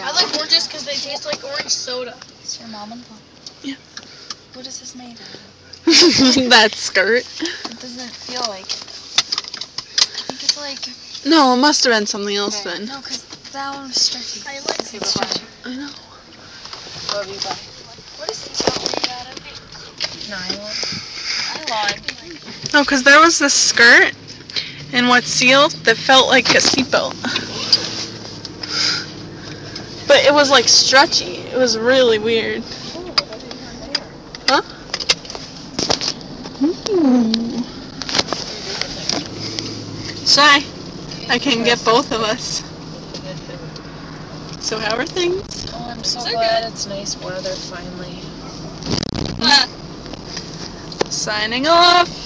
Yeah. I like oranges because they taste like orange soda. It's your mom and pop. Yeah. What is this made out of? That skirt. It doesn't feel like it. I think it's like... No, it must have been something else Okay. then. No, because that one was stretchy. I like okay, it. stretchy. I know. What do you buy? What is seatbelt made out of? Nylon. No, because there was this skirt and what sealed that felt like a seatbelt. But it was like stretchy. It was really weird. Huh? Ooh. Shy. I can get both of us. So how are things? Oh, I'm so glad it's nice weather finally. Signing off.